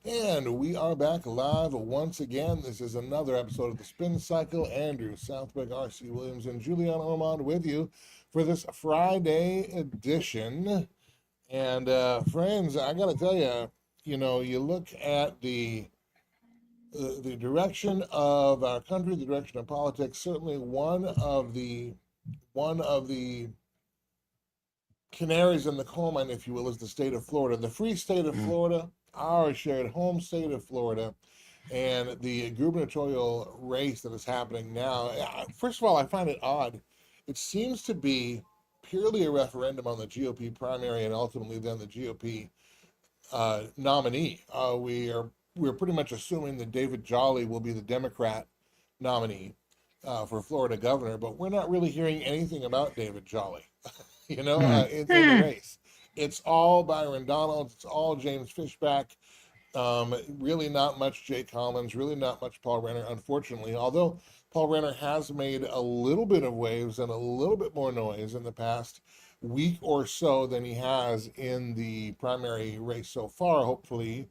And we are back live once again. This is another episode of the Spin Cycle. Andrew Southwick, R.C. Williams, and Juliana Ormond with you for this Friday edition. And friends, I got to tell you, you look at the direction of our country, the direction of politics. Certainly, one of the canaries in the coal mine, if you will, is the state of Florida, the free state of Mm. Florida, our shared home state of Florida, and the gubernatorial race that is happening now. First of all, I find it odd. It seems to be purely a referendum on the GOP primary and ultimately then the GOP nominee. We're pretty much assuming that David Jolly will be the Democrat nominee for Florida governor, but we're not really hearing anything about David Jolly. Mm. In the race. It's all Byron Donalds. It's all James Fishback. Really not much Jay Collins. Really not much Paul Renner, unfortunately. Although Paul Renner has made a little bit of waves and a little bit more noise in the past week or so than he has in the primary race so far. Hopefully,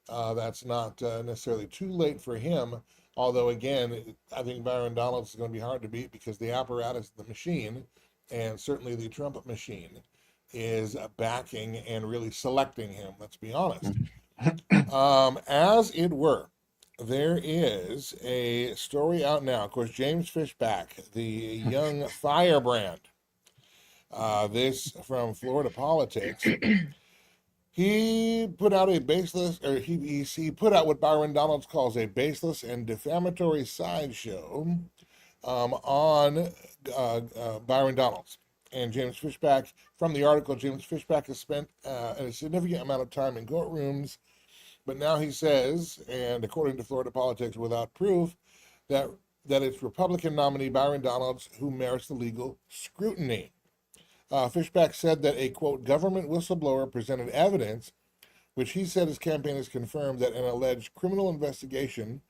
that's not necessarily too late for him. Although, again, I think Byron Donalds is going to be hard to beat because the apparatus, the machine, and certainly the Trump machine is backing and really selecting him. Let's be honest. As it were, there is a story out now. Of course, James Fishback, the young firebrand, this from Florida Politics. He put out a baseless, or he put out what Byron Donalds calls a baseless and defamatory sideshow on Byron Donalds and James Fishback. From the article, James Fishback has spent a significant amount of time in courtrooms, but now he says, and according to Florida Politics without proof, that it's Republican nominee Byron Donalds who merits the legal scrutiny. Fishback said that a, quote, government whistleblower presented evidence which he said his campaign has confirmed that an alleged criminal investigation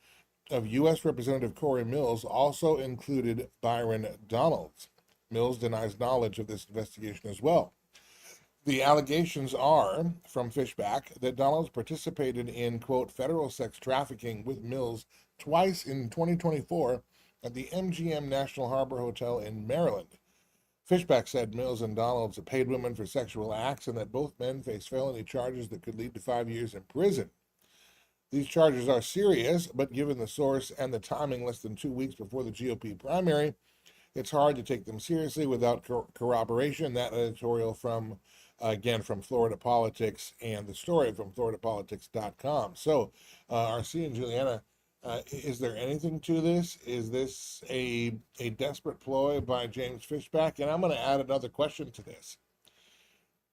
of U.S. Representative Corey Mills also included Byron Donalds. Mills denies knowledge of this investigation as well. The allegations are from Fishback that Donalds participated in, quote, federal sex trafficking with Mills twice in 2024 at the MGM National Harbor Hotel in Maryland. Fishback said Mills and Donalds paid women for sexual acts and that both men face felony charges that could lead to 5 years in prison. These charges are serious, but given the source and the timing less than 2 weeks before the GOP primary, it's hard to take them seriously without corroboration. That editorial from, again, from Florida Politics, and the story from floridapolitics.com. So, RC and Juliana, is there anything to this? Is this a desperate ploy by James Fishback? And I'm going to add another question to this.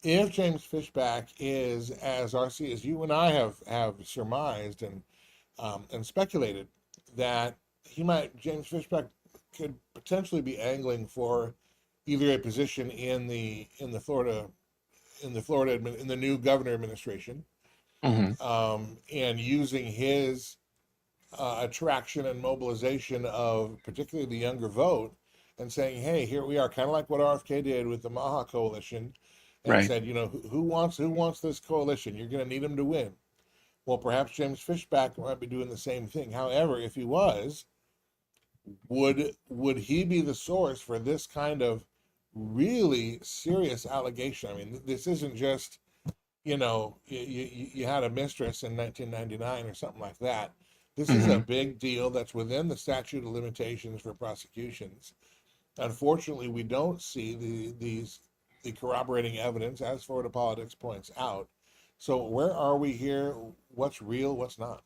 If James Fishback is, as RC, as you and I have surmised and speculated, that James Fishback could potentially be angling for either a position in the new governor administration, Mhm. and using his attraction and mobilization of particularly the younger vote, and saying, "Hey, here we are," kind of like what RFK did with the Maha Coalition, and Right. said, who wants this coalition? You're going to need them to win. Well, perhaps James Fishback might be doing the same thing. However, if he was, would he be the source for this kind of really serious allegation? I mean, this isn't just you had a mistress in 1999 or something like that. This is a Mhm. big deal that's within the statute of limitations for prosecutions. Unfortunately, we don't see the corroborating evidence, as Florida Politics points out. So where are we here? What's real? What's not?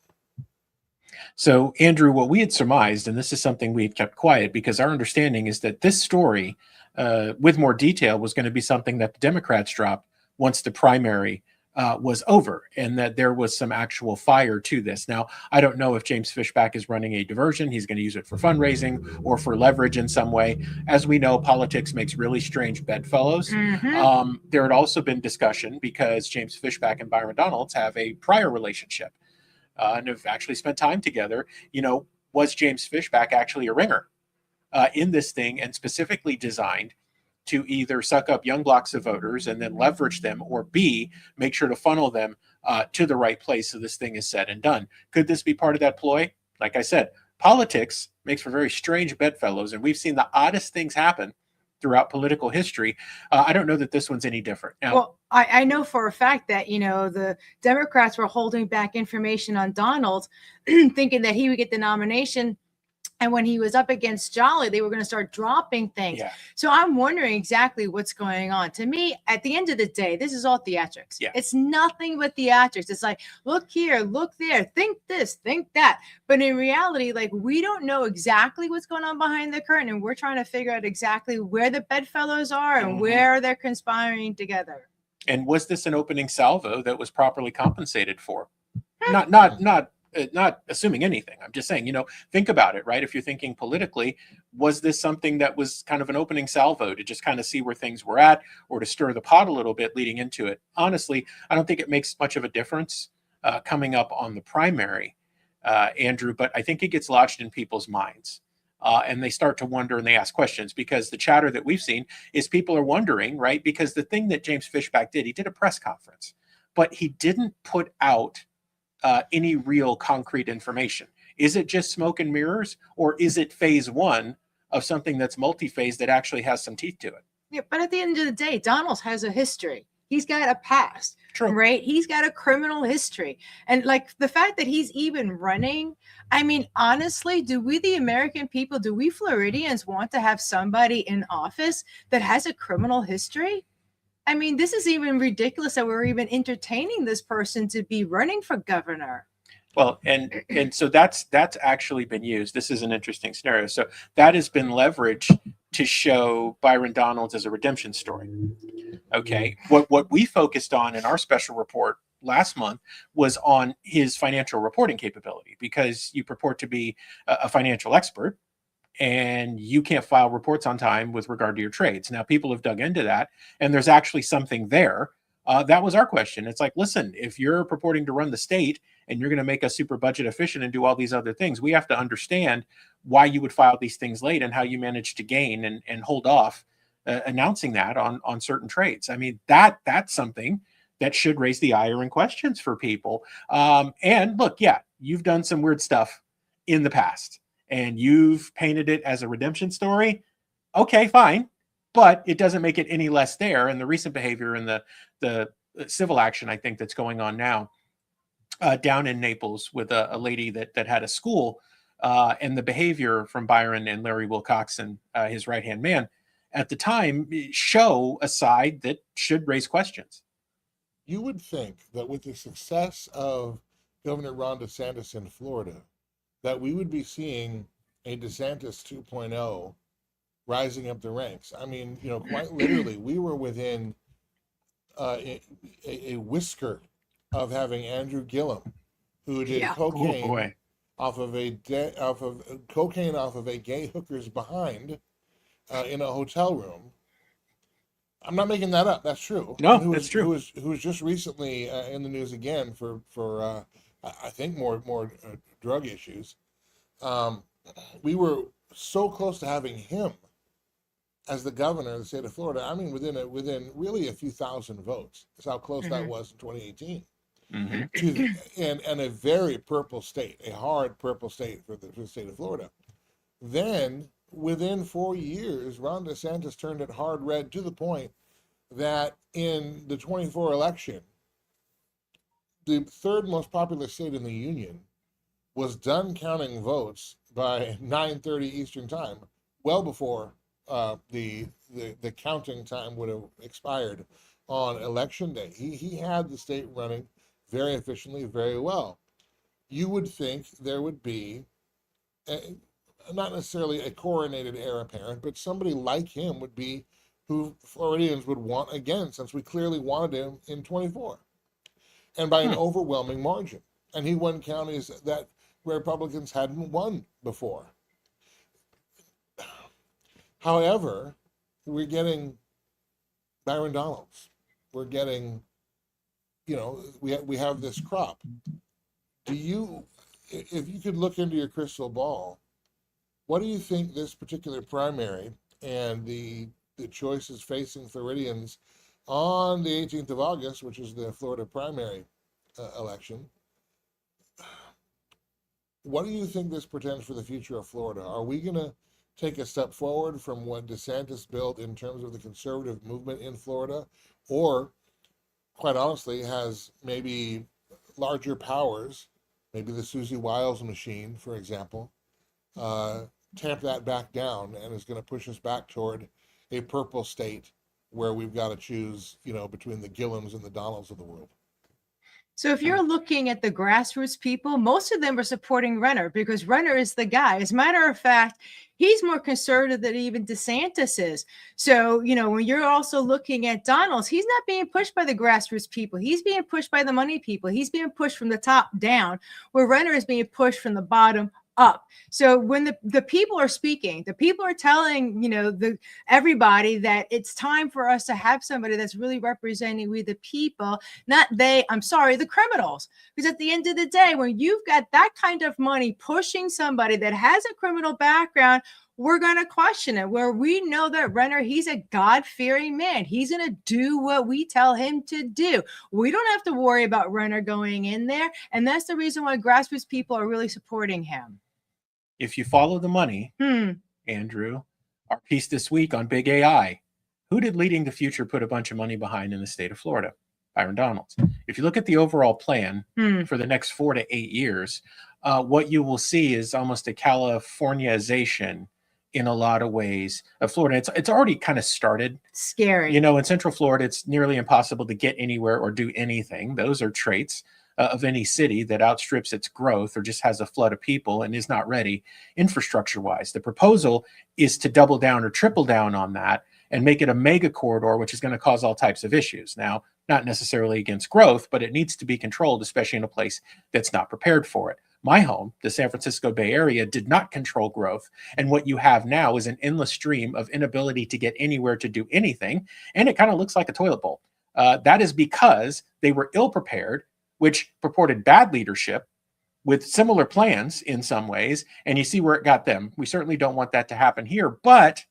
So, Andrew, what we had surmised, and this is something we had kept quiet because our understanding is that this story, with more detail, was going to be something that the Democrats dropped once the primary was over, and that there was some actual fire to this. Now, I don't know if James Fishback is running a diversion. He's going to use it for fundraising or for leverage in some way. As we know, politics makes really strange bedfellows. Mm-hmm. There had also been discussion because James Fishback and Byron Donalds have a prior relationship and have actually spent time together. Was James Fishback actually a ringer in this thing and specifically designed to either suck up young blocks of voters and then leverage them, or B, make sure to funnel them to the right place so this thing is said and done. Could this be part of that ploy? Like I said, politics makes for very strange bedfellows, and we've seen the oddest things happen throughout political history. I don't know that this one's any different. Now, well, I know for a fact that, the Democrats were holding back information on Donald, thinking that he would get the nomination. And when he was up against Jolly, they were going to start dropping things. yeah, So I'm wondering exactly what's going on. To me, at the end of the day, this is all theatrics. Yeah. It's nothing but theatrics. It's like, look here, look there, think this, think that. But in reality, like, we don't know exactly what's going on behind the curtain. And we're trying to figure out exactly where the bedfellows are and where they're conspiring together. and was this an opening salvo that was properly compensated for? Not assuming anything. I'm just saying, think about it, right? If you're thinking politically, was this something that was kind of an opening salvo to just kind of see where things were at, or to stir the pot a little bit leading into it? Honestly, I don't think it makes much of a difference coming up on the primary, Andrew, but I think it gets lodged in people's minds. And they start to wonder and they ask questions, because the chatter that we've seen is people are wondering, right? Because the thing that James Fishback did, he did a press conference, but he didn't put out any real concrete information. Is it just smoke and mirrors, or is it phase one of something that's multi-phase that actually has some teeth to it? Yeah, but at the end of the day, Donald has a history. He's got a past, True. right? He's got a criminal history. And like the fact that he's even running, I mean, honestly, do we, the American people, do we Floridians want to have somebody in office that has a criminal history? I mean, this is even ridiculous that we're even entertaining this person to be running for governor. Well, and so that's actually been used. This is an interesting scenario. So that has been leveraged to show Byron Donalds as a redemption story. Okay. What we focused on in our special report last month was on his financial reporting capability, because you purport to be a financial expert and you can't file reports on time with regard to your trades. Now, people have dug into that, and there's actually something there. That was our question. It's like, listen, if you're purporting to run the state and you're going to make us super budget efficient and do all these other things, we have to understand why you would file these things late and how you manage to gain and hold off announcing that on certain trades. I mean, that's something that should raise the ire and questions for people. And look, yeah, you've done some weird stuff in the past, and you've painted it as a redemption story. Okay, fine. But it doesn't make it any less there. And the recent behavior and the civil action, I think, that's going on now down in Naples with a lady that had a school, and the behavior from Byron and Larry Wilcoxon, his right-hand man, at the time, show a side that should raise questions. You would think that with the success of Governor Ron DeSantis in Florida, that we would be seeing a DeSantis 2.0 rising up the ranks. I mean, quite literally, we were within a whisker of having Andrew Gillum, who did cocaine off of a gay hooker's behind in a hotel room. I'm not making that up. That's true. No, that's true. Who was just recently in the news again for I think more drug issues. We were so close to having him as the governor of the state of Florida. I mean, within really a few thousand votes. That's how close that was in 2018. And a very purple state, a hard purple state for the state of Florida. Then within 4 years, Ron DeSantis turned it hard red to the point that in the 24 election, the third most populous state in the union was done counting votes by 9:30 Eastern time, well before the counting time would have expired on election day. He had the state running very efficiently, very well. You would think there would be not necessarily a coronated heir apparent, but somebody like him would be who Floridians would want again, since we clearly wanted him in 24, and by an overwhelming margin. And he won counties that Republicans hadn't won before. However, we're getting Byron Donalds. We're getting, we have this crop. If you could look into your crystal ball, what do you think this particular primary and the choices facing Floridians on the 18th of August, which is the Florida primary, election. What do you think this portends for the future of Florida? Are we going to take a step forward from what DeSantis built in terms of the conservative movement in Florida? Or, quite honestly, has maybe larger powers, maybe the Susie Wiles machine, for example, tamp that back down and is going to push us back toward a purple state where we've got to choose, between the Gillums and the Donalds of the world? So if you're looking at the grassroots people, most of them are supporting Renner because Renner is the guy. As a matter of fact, he's more conservative than even DeSantis is. So, when you're also looking at Donalds, he's not being pushed by the grassroots people. He's being pushed by the money people. He's being pushed from the top down, where Renner is being pushed from the bottom up. So when the people are speaking, the people are telling, everybody that it's time for us to have somebody that's really representing we the people, not the criminals. Because at the end of the day, when you've got that kind of money pushing somebody that has a criminal background, we're going to question it. Where we know that Renner, he's a God-fearing man. He's going to do what we tell him to do. We don't have to worry about Renner going in there. And that's the reason why grassroots people are really supporting him. If you follow the money, Andrew, our piece this week on Big AI, who did Leading the Future put a bunch of money behind in the state of Florida? Byron Donalds. If you look at the overall plan for the next 4 to 8 years, what you will see is almost a Californiization in a lot of ways of Florida. It's already kind of started. Scary. In Central Florida, it's nearly impossible to get anywhere or do anything. Those are traits of any city that outstrips its growth or just has a flood of people and is not ready infrastructure-wise. The proposal is to double down or triple down on that and make it a mega corridor, which is going to cause all types of issues. Now, not necessarily against growth, but it needs to be controlled, especially in a place that's not prepared for it. My home, the San Francisco Bay Area, did not control growth. And what you have now is an endless stream of inability to get anywhere to do anything. And it kind of looks like a toilet bowl. That is because they were ill-prepared, which purported bad leadership with similar plans in some ways. And you see where it got them. We certainly don't want that to happen here. But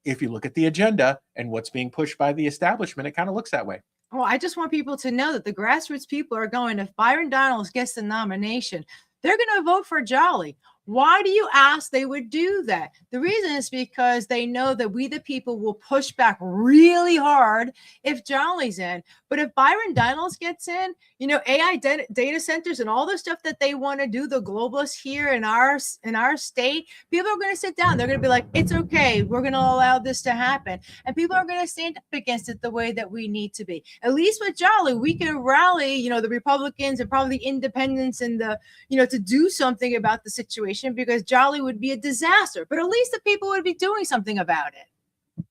if you look at the agenda and what's being pushed by the establishment, it kind of looks that way. Well, I just want people to know that the grassroots people are going, if Byron Donalds gets the nomination, they're going to vote for Jolly. Why do you ask they would do that? The reason is because they know that we the people will push back really hard if Jolly's in. But if Byron Donalds gets in, AI data centers and all the stuff that they want to do, the globalists here in our state, people are going to sit down. They're going to be like, it's okay. We're going to allow this to happen. And people are going to stand up against it the way that we need to be. At least with Jolly, we can rally, the Republicans and probably the independents and to do something about the situation, because Jolly would be a disaster, but at least the people would be doing something about it.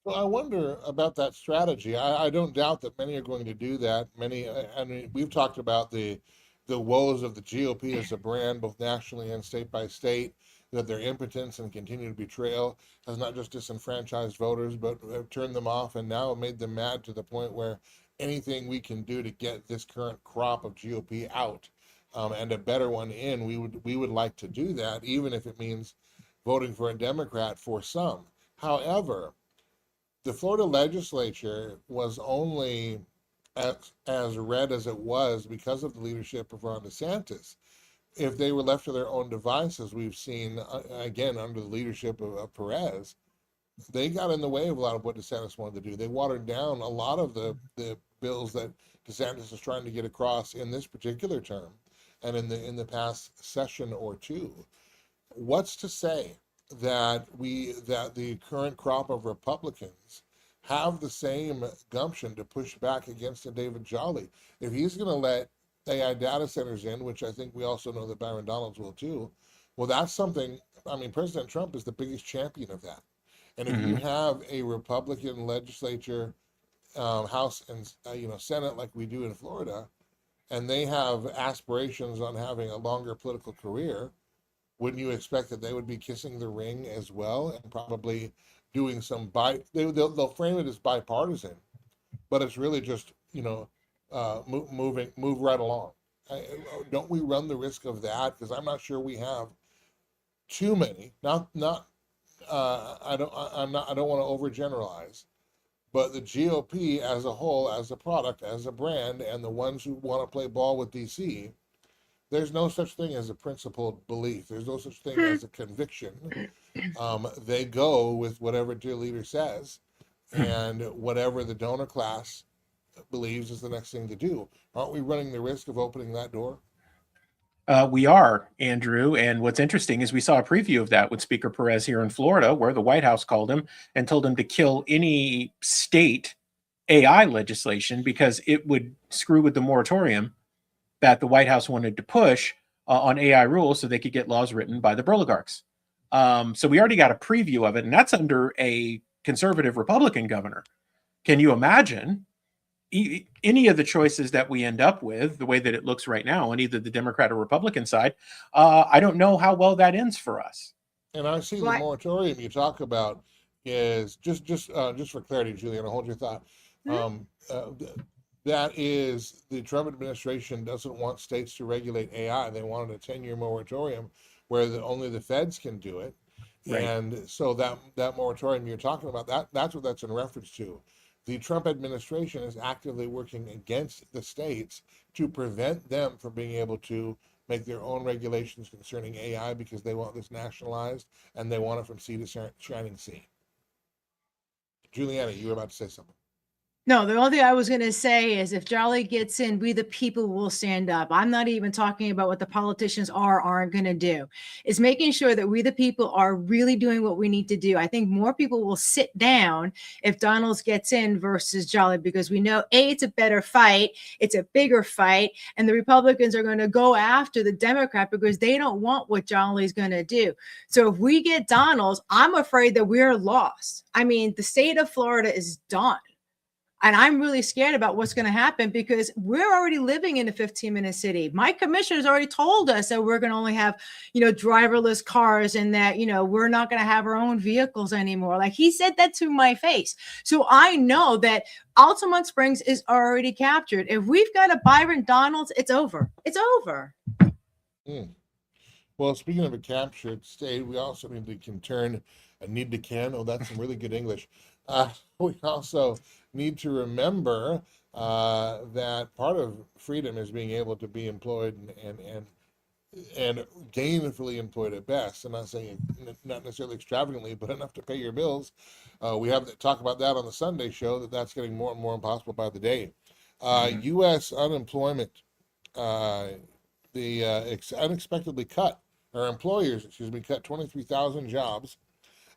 Well, I wonder about that strategy. I don't doubt that many are going to do that. We've talked about the woes of the GOP as a brand, both nationally and state by state, that their impotence and continued betrayal has not just disenfranchised voters, but turned them off and now made them mad to the point where anything we can do to get this current crop of GOP out and a better one in, we would like to do that, even if it means voting for a Democrat for some. However, the Florida legislature was only as red as it was because of the leadership of Ron DeSantis. If they were left to their own devices, we've seen, again, under the leadership of Perez, they got in the way of a lot of what DeSantis wanted to do. They watered down a lot of the bills that DeSantis is trying to get across in this particular term and in the past session or two. What's to say that the current crop of Republicans have the same gumption to push back against a David Jolly? If he's going to let AI data centers in, which I think we also know that Byron Donalds will too, well, that's something. President Trump is the biggest champion of that. And if you have a Republican legislature, House and Senate like we do in Florida, and they have aspirations on having a longer political career, wouldn't you expect that they would be kissing the ring as well and probably doing some they'll frame it as bipartisan, but it's really just move right along. Don't we run the risk of that? Because I'm not sure we have too many. I don't want to overgeneralize, But the GOP as a whole, as a product, as a brand, and the ones who want to play ball with DC, there's no such thing as a principled belief. There's no such thing as a conviction. They go with whatever their leader says and whatever the donor class believes is the next thing to do. Aren't we running the risk of opening that door? We are, Andrew. And what's interesting is we saw a preview of that with Speaker Perez here in Florida, where the White House called him and told him to kill any state AI legislation because it would screw with the moratorium that the White House wanted to push on AI rules so they could get laws written by the oligarchs. So we already got a preview of it, and that's under a conservative Republican governor. Can you imagine any of the choices that we end up with, the way that it looks right now on either the Democrat or Republican side? I don't know how well that ends for us. And I see the moratorium you talk about is just for clarity, Juliana, hold your thought. That is, the Trump administration doesn't want states to regulate AI. They wanted a 10-year moratorium where only the feds can do it. Right. And so that moratorium you're talking about, that's what that's in reference to. The Trump administration is actively working against the states to prevent them from being able to make their own regulations concerning AI because they want this nationalized and they want it from sea to shining sea. Juliana, you were about to say something. No, the only thing I was going to say is if Jolly gets in, we the people will stand up. I'm not even talking about what the politicians aren't going to do. It's making sure that we the people are really doing what we need to do. I think more people will sit down if Donalds gets in versus Jolly because we know, A, it's a better fight. It's a bigger fight. And the Republicans are going to go after the Democrat because they don't want what Jolly's going to do. So if we get Donalds, I'm afraid that we're lost. I mean, the state of Florida is done. And I'm really scared about what's going to happen because we're already living in a 15-minute city. My commissioner's already told us that we're going to only have, driverless cars and that, we're not going to have our own vehicles anymore. Like he said that to my face. So I know that Altamont Springs is already captured. If we've got a Byron Donalds, it's over. It's over. Well, speaking of a captured state, we also need to Oh, that's some really good English. We also need to remember that part of freedom is being able to be employed and gainfully employed at best. I'm not saying not necessarily extravagantly, but enough to pay your bills. We have to talk about that on the Sunday show, that's getting more and more impossible by the day. U.S. unemployment, unexpectedly cut, or employers, cut 23,000 jobs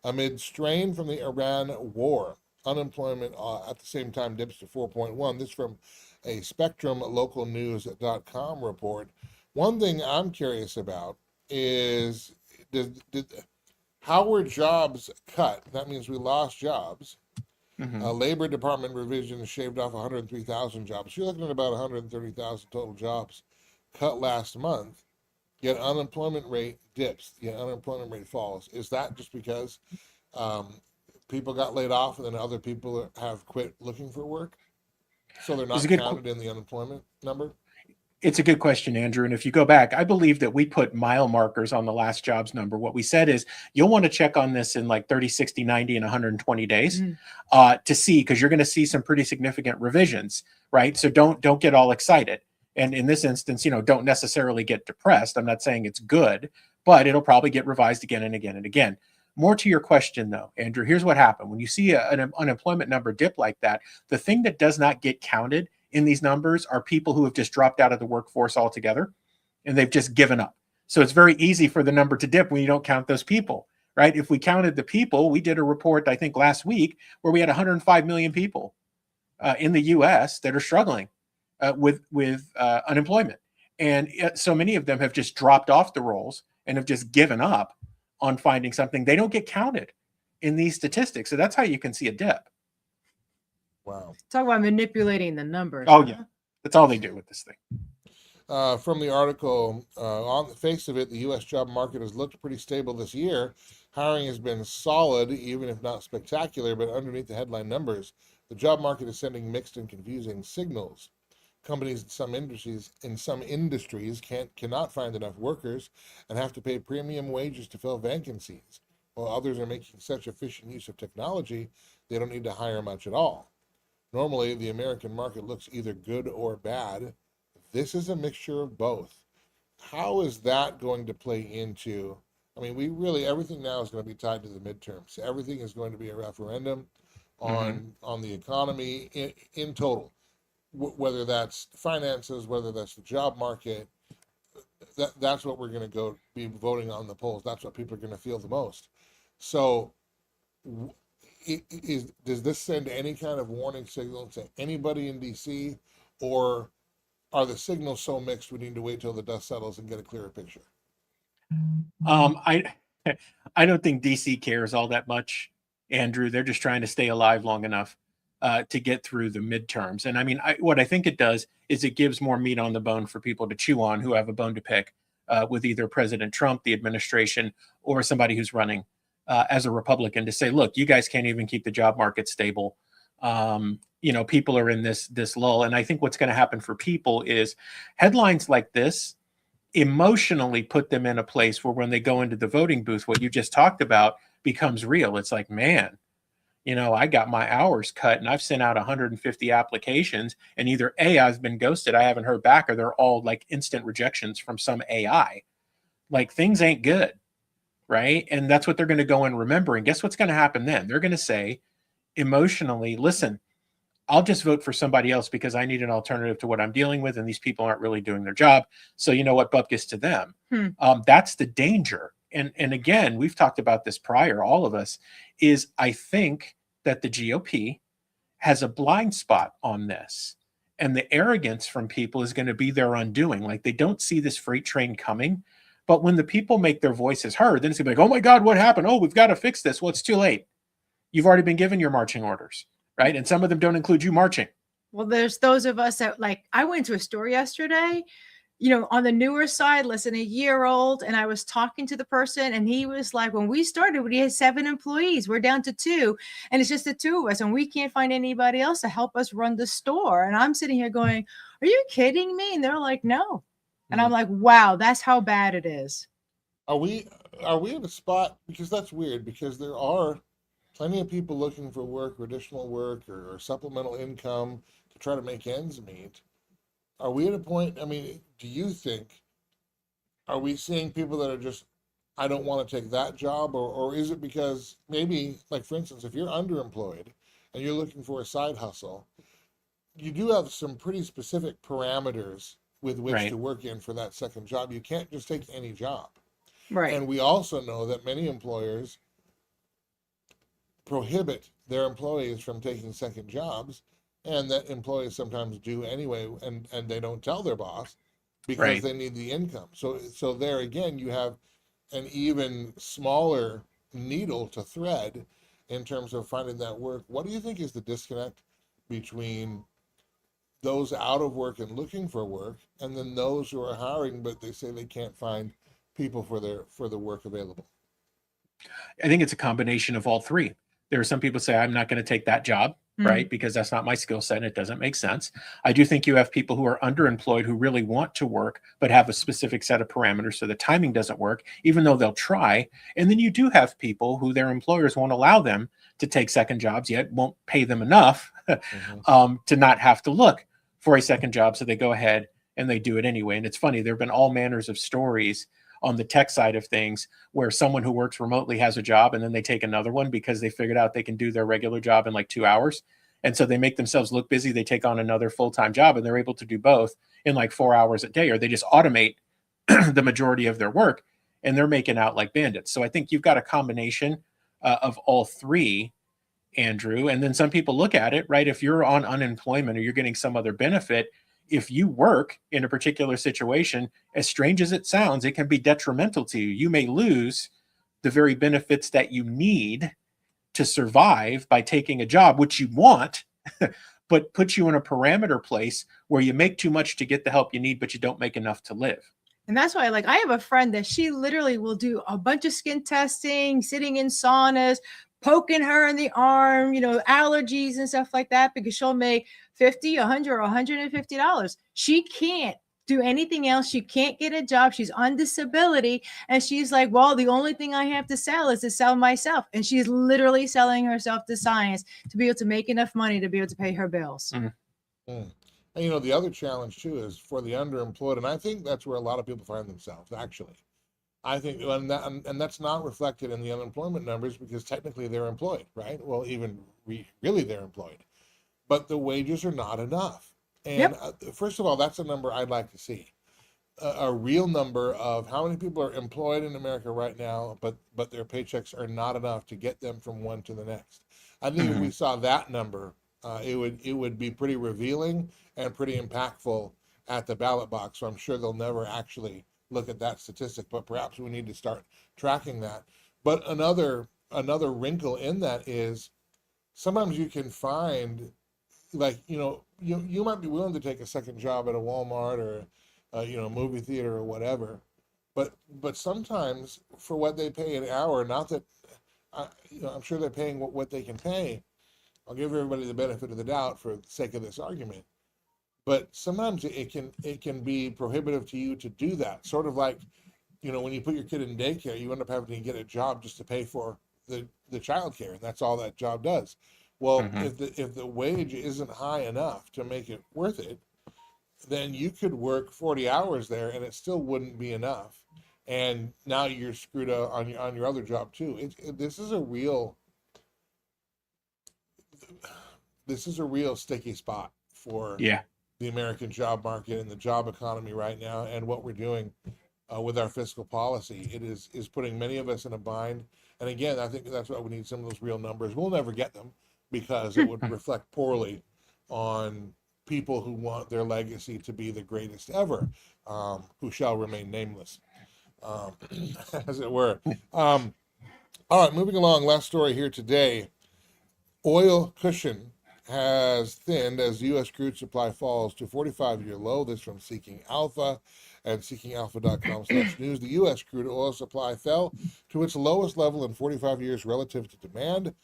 amid strain from the Iran war. Unemployment at the same time dips to 4.1. This from a SpectrumLocalNews.com report. One thing I'm curious about is how were jobs cut? That means we lost jobs. Labor Department revisions shaved off 103,000 jobs. You're looking at about 130,000 total jobs cut last month, yet unemployment rate dips, yet unemployment rate falls. Is that just because people got laid off and then other people have quit looking for work? So they're not counted in the unemployment number? It's a good question, Andrew. And if you go back, I believe that we put mile markers on the last jobs number. What we said is you'll want to check on this in like 30, 60, 90, and 120 days to see, because you're going to see some pretty significant revisions, right? So don't get all excited. And in this instance, don't necessarily get depressed. I'm not saying it's good, but it'll probably get revised again and again and again. More to your question, though, Andrew, here's what happened. When you see an unemployment number dip like that, the thing that does not get counted in these numbers are people who have just dropped out of the workforce altogether and they've just given up. So it's very easy for the number to dip when you don't count those people, right? If we counted the people, we did a report, I think last week, where we had 105 million people in the US that are struggling with unemployment. And so many of them have just dropped off the rolls and have just given up on finding something. They don't get counted in these statistics. So that's how you can see a dip. Wow. Talk about manipulating the numbers. Oh, yeah. That's all they do with this thing. From the article, on the face of it, the U.S. job market has looked pretty stable this year. Hiring has been solid, even if not spectacular, but underneath the headline numbers, the job market is sending mixed and confusing signals. Companies in some industries cannot find enough workers and have to pay premium wages to fill vacancies, while others are making such efficient use of technology they don't need to hire much at all. Normally, the American market looks either good or bad. This is a mixture of both. How is that going to play into? I mean, we really everything now is going to be tied to the midterms. Everything is going to be a referendum Mm-hmm. on the economy in total, whether that's finances, whether that's the job market. That's what we're going to go be voting on the polls. That's what people are going to feel the most. So, does this send any kind of warning signal to anybody in DC, or are the signals so mixed we need to wait till the dust settles and get a clearer picture? I I don't think DC cares all that much, Andrew. They're just trying to stay alive long enough to get through the midterms. And I mean, what I think it does is it gives more meat on the bone for people to chew on who have a bone to pick with either President Trump, the administration, or somebody who's running as a Republican to say, look, you guys can't even keep the job market stable. People are in this lull. And I think what's going to happen for people is headlines like this emotionally put them in a place where when they go into the voting booth, what you just talked about becomes real. It's like, man, I got my hours cut and I've sent out 150 applications, and either A, I've been ghosted, I haven't heard back, or they're all like instant rejections from some AI. Like, things ain't good, right? And that's what they're going to go and remember. And guess what's going to happen then? They're going to say emotionally, listen, I'll just vote for somebody else because I need an alternative to what I'm dealing with, and these people aren't really doing their job. So you know what, bupkis to them. That's the danger. And again, we've talked about this prior, all of us, is I think that the GOP has a blind spot on this. And the arrogance from people is going to be their undoing. Like, they don't see this freight train coming. But when the people make their voices heard, then it's going to be like, oh my God, what happened? Oh, we've got to fix this. Well, it's too late. You've already been given your marching orders, right? And some of them don't include you marching. Well, there's those of us that, like, I went to a store yesterday, on the newer side, less than a year old. And I was talking to the person, and he was like, when we started, we had 7 employees. We're down to 2. And it's just the 2 of us. And we can't find anybody else to help us run the store. And I'm sitting here going, are you kidding me? And they're like, no. And I'm like, wow, that's how bad it is. Are we at a spot, because that's weird, because there are plenty of people looking for work or additional work or supplemental income to try to make ends meet. Are we at a point, I mean, do you think, are we seeing people that are just, I don't want to take that job, or is it because maybe, like, for instance, if you're underemployed and you're looking for a side hustle, you do have some pretty specific parameters with which to work in for that second job. You can't just take any job. Right. And we also know that many employers prohibit their employees from taking second jobs, and that employees sometimes do anyway, and they don't tell their boss because they need the income. So there again, you have an even smaller needle to thread in terms of finding that work. What do you think is the disconnect between those out of work and looking for work, and then those who are hiring but they say they can't find people for the work available? I think it's a combination of all three. There are some people say, I'm not going to take that job, right? Because that's not my skill set and it doesn't make sense. I do think you have people who are underemployed who really want to work, but have a specific set of parameters. So the timing doesn't work, even though they'll try. And then you do have people who their employers won't allow them to take second jobs, yet won't pay them enough to not have to look for a second job. So they go ahead and they do it anyway. And it's funny, there have been all manners of stories on the tech side of things where someone who works remotely has a job and then they take another one because they figured out they can do their regular job in like 2 hours. And so they make themselves look busy. They take on another full-time job and they're able to do both in like 4 hours a day, or they just automate the majority of their work and they're making out like bandits. So I think you've got a combination of all three, Andrew. And then some people look at it, right? If you're on unemployment or you're getting some other benefit, if you work in a particular situation, as strange as it sounds, it can be detrimental to you. You may lose the very benefits that you need to survive by taking a job, which you want, but puts you in a parameter place where you make too much to get the help you need, but you don't make enough to live. And that's why, like, I have a friend that she literally will do a bunch of skin testing, sitting in saunas, poking her in the arm, allergies and stuff like that, because she'll make $50, $100, or $150. She can't do anything else. She can't get a job. She's on disability. And she's like, well, the only thing I have to sell is to sell myself. And she's literally selling herself to science to be able to make enough money to be able to pay her bills. Mm. And the other challenge too is for the underemployed, and I think that's where a lot of people find themselves actually. I think, and that's not reflected in the unemployment numbers because technically they're employed, right? Well, even really they're employed, but the wages are not enough. And first of all, that's a number I'd like to see, a real number of how many people are employed in America right now, but their paychecks are not enough to get them from one to the next. I think if we saw that number, it would be pretty revealing and pretty impactful at the ballot box. So I'm sure they'll never actually look at that statistic, but perhaps we need to start tracking that. But another wrinkle in that is sometimes you can find, like, you might be willing to take a second job at a Walmart or a movie theater or whatever, but sometimes for what they pay an hour, not that I'm sure they're paying what they can pay. I'll give everybody the benefit of the doubt for the sake of this argument. But sometimes it can be prohibitive to you to do that. Sort of like, when you put your kid in daycare, you end up having to get a job just to pay for the child care, and that's all that job does. Well, if the wage isn't high enough to make it worth it, then you could work 40 hours there and it still wouldn't be enough. And now you're screwed up on your other job too. This is a real sticky spot for the American job market and the job economy right now, and what we're doing with our fiscal policy. It is putting many of us in a bind. And again, I think that's why we need some of those real numbers. We'll never get them because it would reflect poorly on people who want their legacy to be the greatest ever, who shall remain nameless, as it were. All right, moving along. Last story here today. Oil cushion has thinned as U.S. crude supply falls to 45-year low. This from Seeking Alpha and seekingalpha.com/news. The U.S. crude oil supply fell to its lowest level in 45 years relative to demand,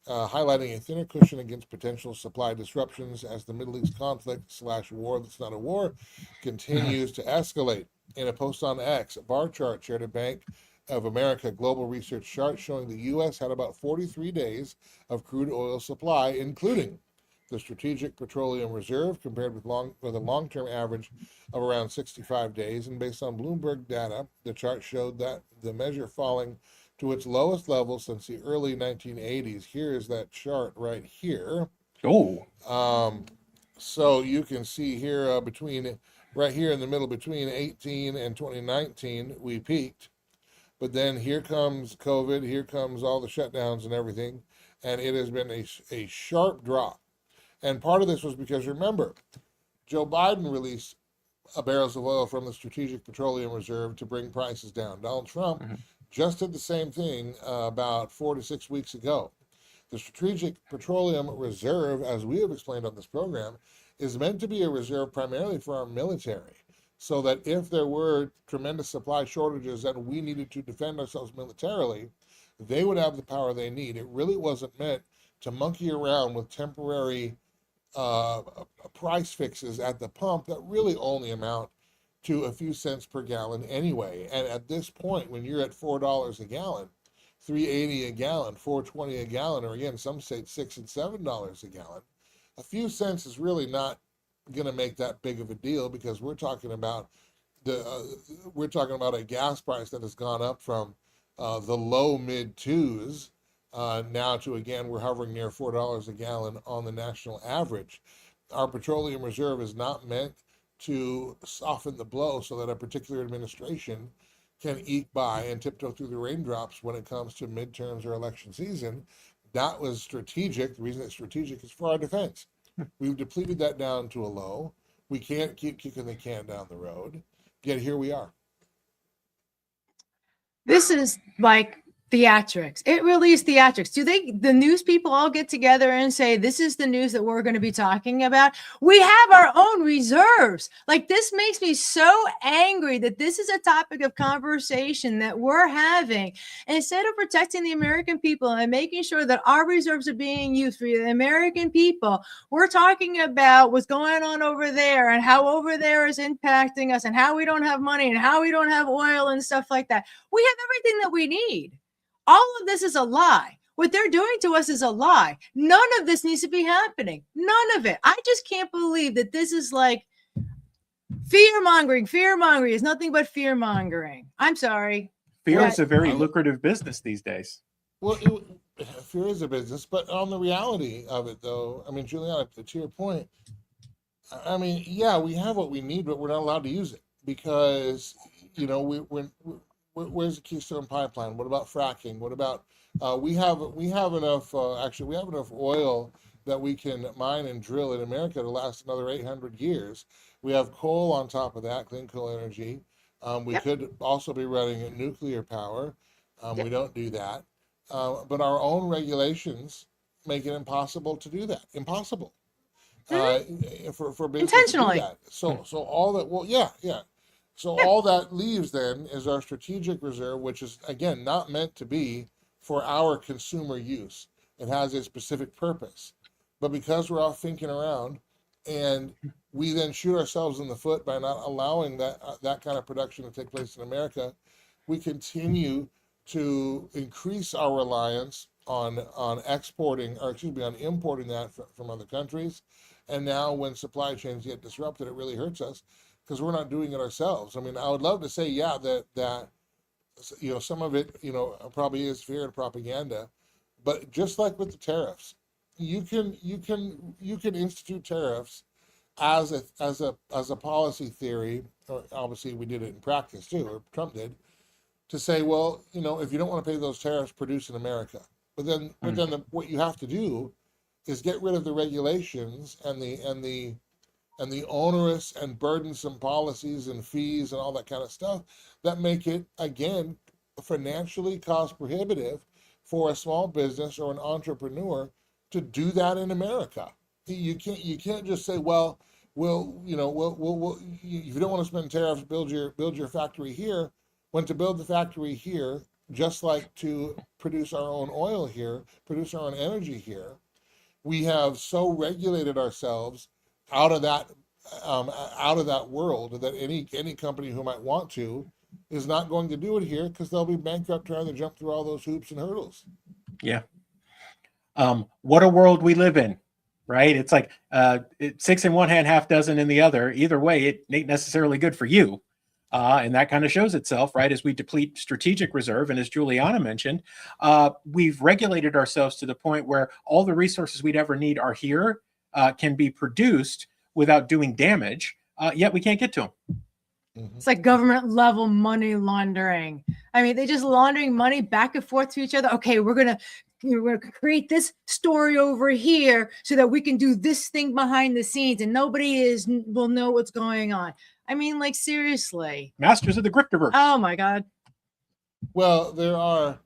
highlighting a thinner cushion against potential supply disruptions as the Middle East conflict/war that's not a war continues to escalate. In a post on X, a bar chart shared a Bank of America global research chart showing the U.S. had about 43 days of crude oil supply, including the Strategic Petroleum Reserve, compared with a long-term average of around 65 days. And based on Bloomberg data, the chart showed that the measure falling to its lowest level since the early 1980s. Here is that chart right here. So you can see here right here in the middle between 18 and 2019, we peaked. But then here comes COVID, here comes all the shutdowns and everything, and it has been a sharp drop. And part of this was because, remember, Joe Biden released barrels of oil from the Strategic Petroleum Reserve to bring prices down. Donald Trump just did the same thing about 4 to 6 weeks ago. The Strategic Petroleum Reserve, as we have explained on this program, is meant to be a reserve primarily for our military, so that if there were tremendous supply shortages and we needed to defend ourselves militarily, they would have the power they need. It really wasn't meant to monkey around with temporary price fixes at the pump that really only amount to a few cents per gallon anyway. And at this point, when you're at $4 a gallon, $3.80 a gallon, $4.20 a gallon, or again, some say $6 and $7 a gallon, a few cents is really not going to make that big of a deal, because we're talking about a gas price that has gone up from the low mid twos now to, again, we're hovering near $4 a gallon on the national average. Our petroleum reserve is not meant to soften the blow so that a particular administration can eke by and tiptoe through the raindrops when it comes to midterms or election season. That was strategic. The reason it's strategic is for our defense. We've depleted that down to a low. We can't keep kicking the can down the road. Yet here we are. This is like Theatrics. It really is theatrics. The news people all get together and say, this is the news that we're going to be talking about? We have our own reserves. Like, this makes me so angry that this is a topic of conversation that we're having. And instead of protecting the American people and making sure that our reserves are being used for the American people, we're talking about what's going on over there and how over there is impacting us and how we don't have money and how we don't have oil and stuff like that. We have everything that we need. All of this is a lie. What they're doing to us is a lie. None of this needs to be happening. None of it. I just can't believe that this is like fear mongering. Fear mongering is nothing but fear mongering. I'm sorry. Fear Yeah. is a very lucrative business these days. Well, fear is a business, but on the reality of it, though, I mean, Juliana, to your point, I mean, yeah, we have what we need, but we're not allowed to use it because, you know, where's the Keystone Pipeline? What about fracking? What about we have enough actually we have enough oil that we can mine and drill in America to last another 800 years. We have coal on top of that, clean coal energy. We Yep. could also be running nuclear power. Yep. We don't do that, but our own regulations make it impossible to do that. Impossible for business Intentionally. to do that. So all that. Well, yeah. So all that leaves then is our strategic reserve, which is again not meant to be for our consumer use. It has a specific purpose, but because we're off thinking around, and we then shoot ourselves in the foot by not allowing that kind of production to take place in America, we continue to increase our reliance on exporting, or excuse me, on importing that from other countries. And now when supply chains get disrupted, it really hurts us because we're not doing it ourselves. I mean, I would love to say, yeah, that you know, some of it, you know, probably is fear and propaganda, but just like with the tariffs, you can institute tariffs as a policy theory, or obviously we did it in practice too, or Trump did, to say, well, you know, if you don't want to pay those tariffs, produce in America. But then what you have to do is get rid of the regulations and the onerous and burdensome policies and fees and all that kind of stuff that make it, again, financially cost prohibitive for a small business or an entrepreneur to do that in America. You can't just say, well, if you don't want to spend tariffs, build your factory here. When to build the factory here, just like to produce our own oil here, produce our own energy here, we have so regulated ourselves out of that world that any company who might want to is not going to do it here because they'll be bankrupt trying to jump through all those hoops and hurdles. Yeah. What a world we live in, right? It's like six in one hand, half dozen in the other. Either way, it ain't necessarily good for you. And that kind of shows itself, right, as we deplete strategic reserve. And as Juliana mentioned, we've regulated ourselves to the point where all the resources we'd ever need are here, can be produced without doing damage, yet we can't get to them. It's like government level money laundering. I mean, they're just laundering money back and forth to each other. Okay, we're gonna create this story over here so that we can do this thing behind the scenes, and nobody will know what's going on. I mean, like, seriously. Masters of the grifterverse. Oh my God. Well, there are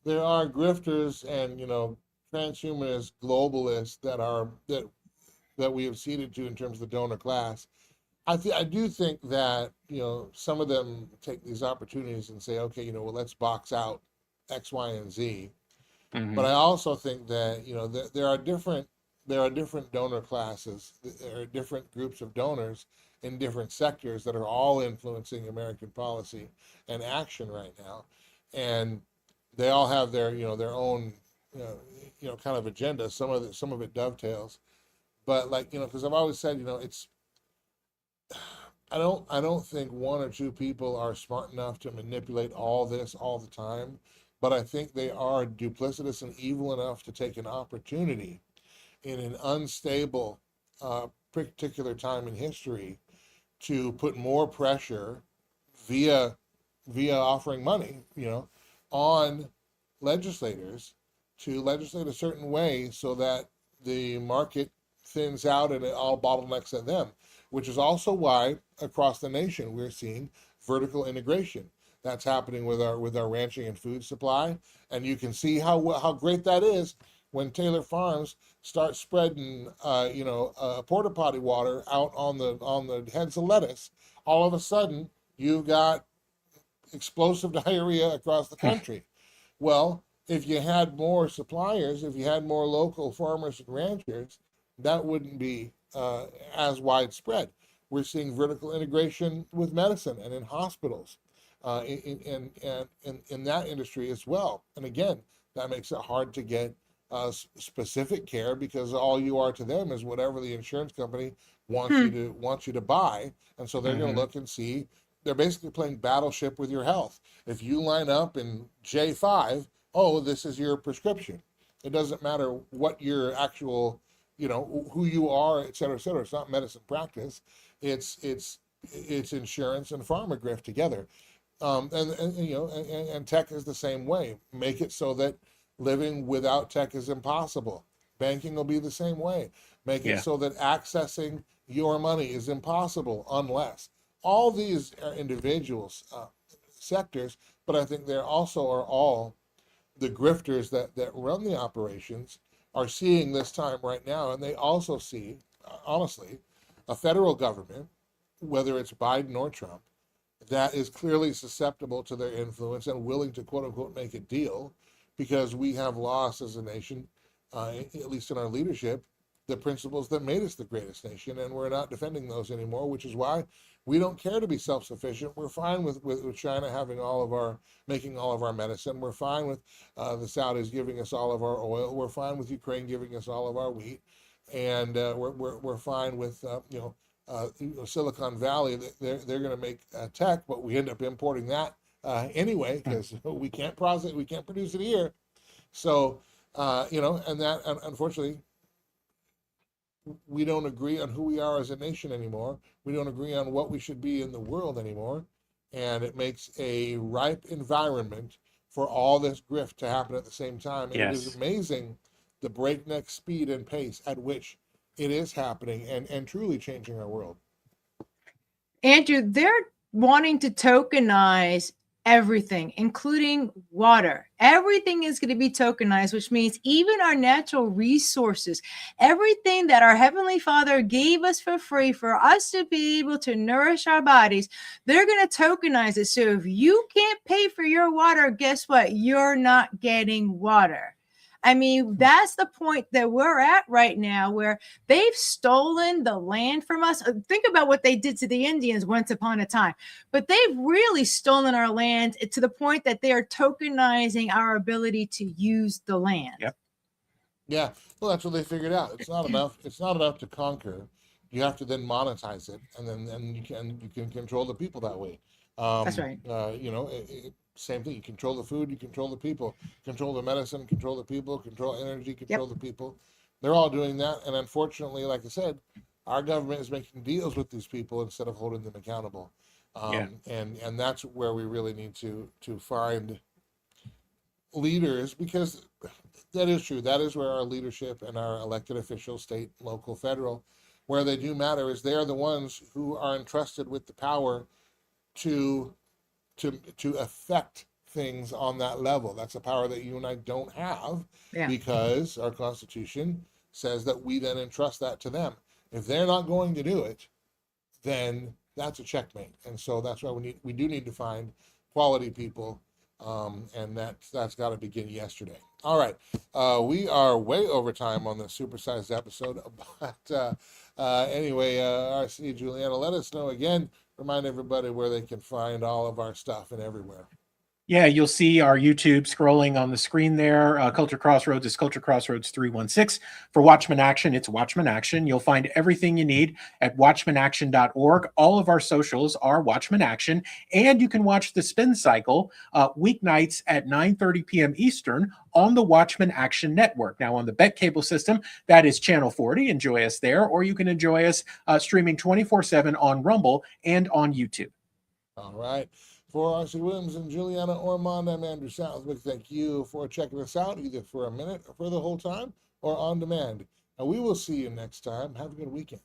grifters and, you know, transhumanist globalists that we have ceded to in terms of the donor class. I do think that, you know, some of them take these opportunities and say, okay, you know, well, let's box out X, Y, and Z. Mhm. But I also think that, you know, there are different donor classes, there are different groups of donors in different sectors that are all influencing American policy and action right now, and they all have their own kind of agenda. Some of it dovetails, but, like, you know, because I've always said, you know, it's I don't think one or two people are smart enough to manipulate all this all the time, but I think they are duplicitous and evil enough to take an opportunity in an unstable particular time in history to put more pressure via offering money, you know, on legislators to legislate a certain way so that the market thins out and it all bottlenecks at them, which is also why across the nation we're seeing vertical integration. that's happening with our ranching and food supply, and you can see how great that is when Taylor Farms starts spreading porta potty water out on the heads of lettuce. All of a sudden, you've got explosive diarrhea across the country. Well, if you had more suppliers, if you had more local farmers and ranchers, that wouldn't be as widespread. We're seeing vertical integration with medicine and in hospitals, in that industry as well. And again, that makes it hard to get specific care because all you are to them is whatever the insurance company wants you to buy, and so they're going to look and see. They're basically playing battleship with your health. If you line up in J5, oh, this is your prescription. It doesn't matter what your actual, who you are, et cetera, et cetera. It's not medicine practice. It's insurance and pharma grift together. And tech is the same way. Make it so that living without tech is impossible. Banking will be the same way. Make it so that accessing your money is impossible unless. All these are individual sectors, but I think there also are all the grifters that run the operations are seeing this time right now, and they also see, honestly, a federal government, whether it's Biden or Trump, that is clearly susceptible to their influence and willing to quote unquote make a deal, because we have lost as a nation, at least in our leadership, the principles that made us the greatest nation, and we're not defending those anymore, which is why we don't care to be self-sufficient. We're fine with China making all of our medicine. We're fine with the Saudis giving us all of our oil. We're fine with Ukraine giving us all of our wheat, and we're fine with Silicon Valley. They're going to make tech, but we end up importing that anyway because we can't process, we can't produce it here. So and that unfortunately, we don't agree on who we are as a nation anymore. We don't agree on what we should be in the world anymore. And it makes a ripe environment for all this grift to happen at the same time. And it is amazing the breakneck speed and pace at which it is happening and truly changing our world. Andrew, they're wanting to tokenize everything, including water. Everything is going to be tokenized, which means even our natural resources, everything that our Heavenly Father gave us for free for us to be able to nourish our bodies, they're going to tokenize it. So if you can't pay for your water, guess what? You're not getting water. I mean, that's the point that we're at right now, where they've stolen the land from us. Think about what they did to the Indians once upon a time, but they've really stolen our land to the point that they are tokenizing our ability to use the land. Yep. Yeah. Well, that's what they figured out. It's not enough. It's not enough to conquer. You have to then monetize it, and then you can control the people that way. That's right. Same thing. You control the food, you control the people, control the medicine, control the people, control energy, control the people. They're all doing that. And unfortunately, like I said, our government is making deals with these people instead of holding them accountable. And that's where we really need to find leaders, because that is true. That is where our leadership and our elected officials, state, local, federal, where they do matter, is they are the ones who are entrusted with the power to affect things on that level. That's a power that you and I don't have, because our Constitution says that we then entrust that to them. If they're not going to do it, then that's a checkmate. And so that's why we do need to find quality people, and that's got to begin yesterday. All right, we are way over time on this supersized episode, but anyway, RC Juliana, let us know again. Remind everybody where they can find all of our stuff and everywhere. Yeah, you'll see our YouTube scrolling on the screen there. Culture Crossroads is Culture Crossroads 316. For Watchman Action, it's Watchman Action. You'll find everything you need at watchmanaction.org. All of our socials are Watchman Action. And you can watch the Spin Cycle weeknights at 9:30 p.m. Eastern on the Watchman Action Network. Now, on the Bet Cable system, that is Channel 40. Enjoy us there. Or you can enjoy us streaming 24/7 on Rumble and on YouTube. All right. For R.C. Williams and Juliana Ormond, I'm Andrew Southwick. Thank you for checking us out, either for a minute or for the whole time or on demand. And we will see you next time. Have a good weekend.